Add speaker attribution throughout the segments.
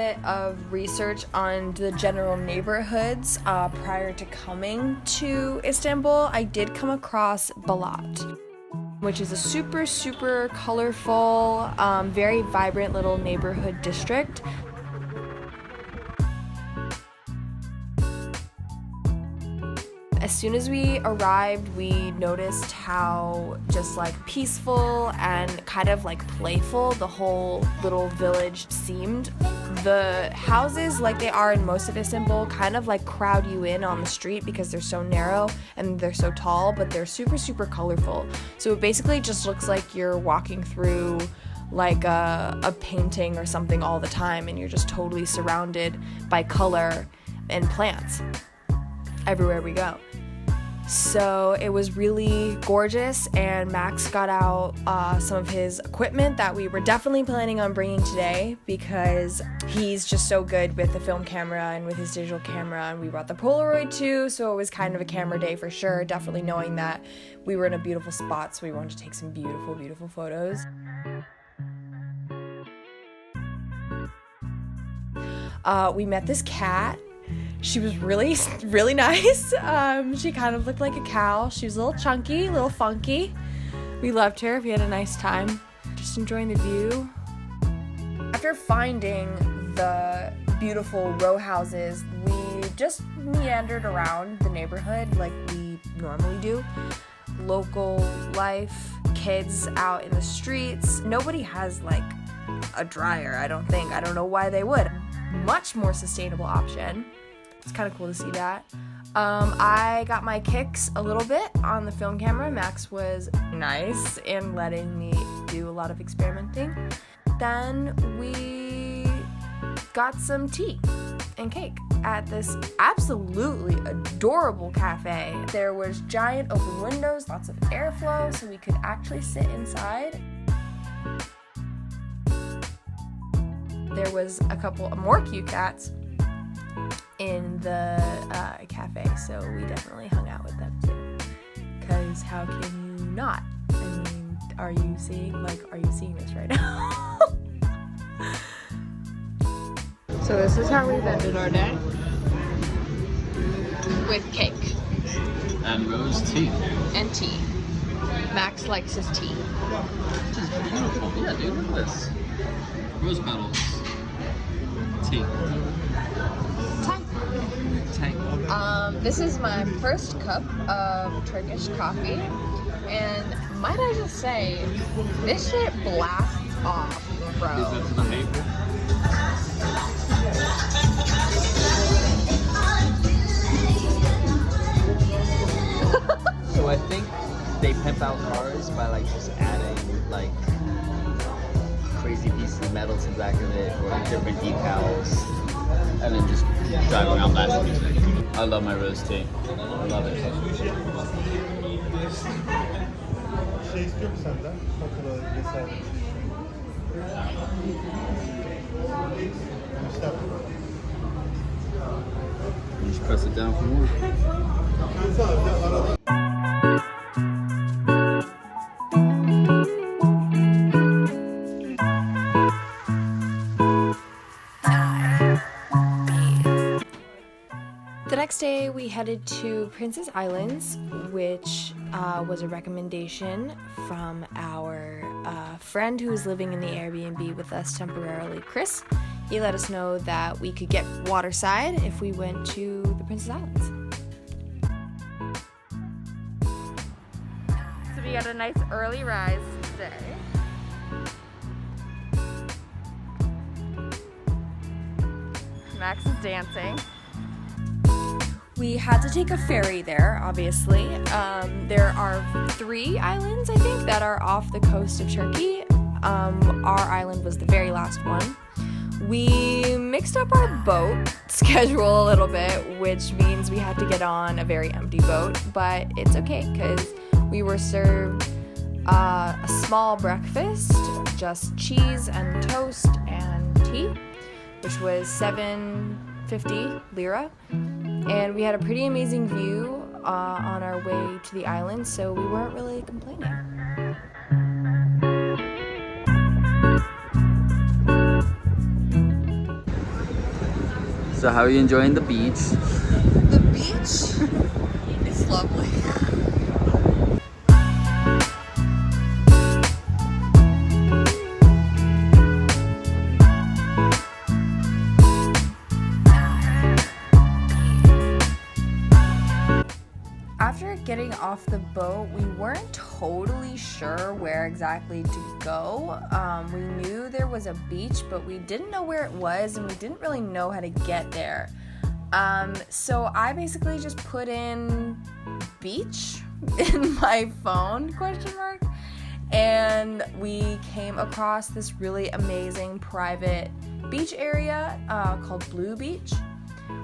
Speaker 1: bit of research on the general neighborhoods prior to coming to Istanbul, I did come across Balat, which is a super colorful, very vibrant little neighborhood district. As soon as we arrived, we noticed how just like peaceful and kind of like playful the whole little village seemed. The houses, like they are in most of Istanbul, kind of like crowd you in on the street because they're so narrow and they're so tall, but they're super colorful. So it basically just looks like you're walking through like a painting or something all the time, and you're just totally surrounded by color and plants everywhere we go. So it was really gorgeous, and Max got out some of his equipment that we were definitely planning on bringing today because he's just so good with the film camera and with his digital camera, and we brought the Polaroid too, so it was kind of a camera day for sure, definitely knowing that we were in a beautiful spot, so we wanted to take some beautiful photos. We met this cat. She was really nice. She kind of looked like a cow. She was a little chunky, a little funky. We loved her. We had a nice time. Just enjoying the view. After finding the beautiful row houses, we just meandered around the neighborhood like we normally do. Local life, kids out in the streets. Nobody has like a dryer, I don't think. I don't know why they would. Much more sustainable option. It's kind of cool to see that. I got my kicks a little bit on the film camera. Max was nice in letting me do a lot of experimenting. Then we got some tea and cake at this absolutely adorable cafe. There was giant open windows, lots of airflow, so we could actually sit inside. There was a couple more cute cats in the cafe, so we definitely hung out with them too. Because how can you not? I mean, are you seeing this right now? So this is how we've ended our day. With cake.
Speaker 2: And rose tea.
Speaker 1: And tea. Max likes his tea.
Speaker 2: Which is beautiful. Yeah, dude, look at this. Rose petals. Tea.
Speaker 1: This is my first cup of Turkish coffee, and might I just say, this shit blasts off, bro.
Speaker 2: Is it to the maple? So I think they pimp out cars by like just adding like crazy pieces of metal to the back of it or different decals, and then just drive around blasting music. I love my rose tea. I love it.
Speaker 3: Şey istiyorum senden. Fatura vesaire bir şey istiyorum.
Speaker 2: You just press it down for more.
Speaker 1: The next day, we headed to Princess Islands, which was a recommendation from our friend who was living in the Airbnb with us temporarily, Chris. He let us know that we could get waterside if we went to the Princess Islands. So we got a nice early rise today. Max is dancing. We had to take a ferry there, obviously. There are 3 islands, I think, that are off the coast of Turkey. Our island was the very last one. We mixed up our boat schedule a little bit, which means we had to get on a very empty boat, but it's okay because we were served a small breakfast, just cheese and toast and tea, which was 750 lira. And we had a pretty amazing view on our way to the island, so we weren't really complaining.
Speaker 2: So how are you enjoying the beach?
Speaker 1: The beach is lovely. After getting off the boat, we weren't totally sure where exactly to go. We knew there was a beach, but we didn't know where it was, and we didn't really know how to get there. So I basically just put in beach in my phone, ? And we came across this really amazing private beach area called Blue Beach.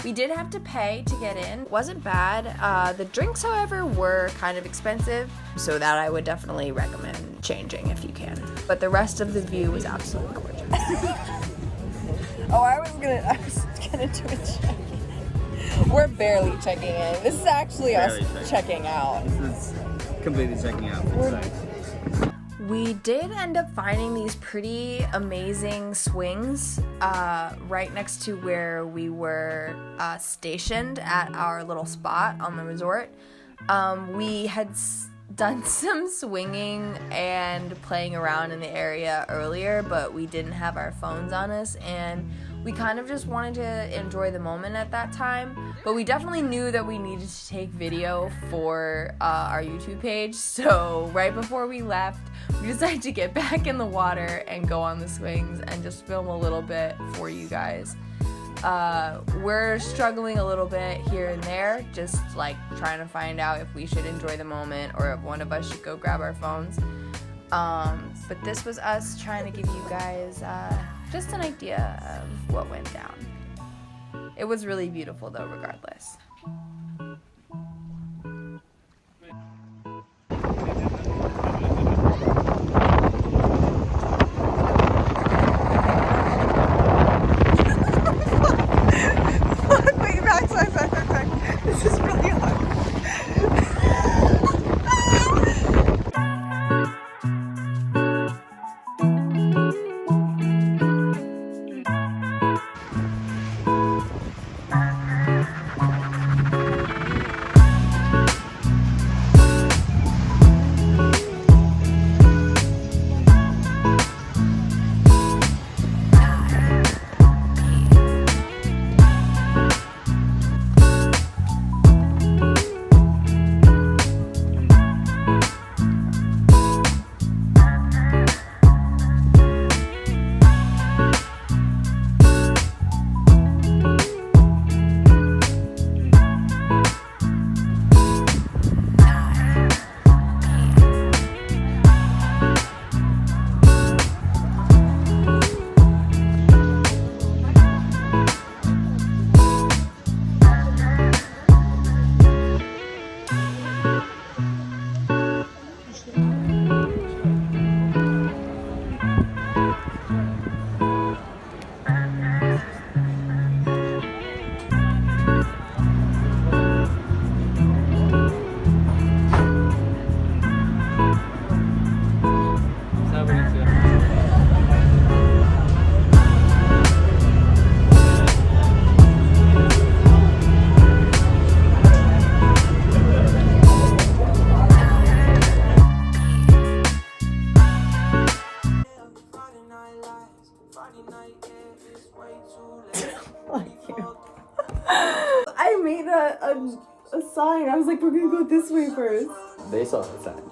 Speaker 1: We did have to pay to get in. It wasn't bad. The drinks, however, were kind of expensive, so that I would definitely recommend changing if you can. But the rest of the view was absolutely gorgeous. I was gonna do a check. We're barely checking in. This is actually us checking out.
Speaker 2: This is completely checking out for sites.
Speaker 1: We did end up finding these pretty amazing swings right next to where we were stationed at our little spot on the resort. We had done some swinging and playing around in the area earlier, but we didn't have our phones on us, and we kind of just wanted to enjoy the moment at that time. But we definitely knew that we needed to take video for our YouTube page, so right before we left, we decided to get back in the water and go on the swings and just film a little bit for you guys. We're struggling a little bit here and there, just like trying to find out if we should enjoy the moment or if one of us should go grab our phones. But this was us trying to give you guys just an idea of what went down. It was really beautiful though, regardless. This is really hard. I made a sign. I was like, we're gonna go this way first.
Speaker 2: They saw the sign.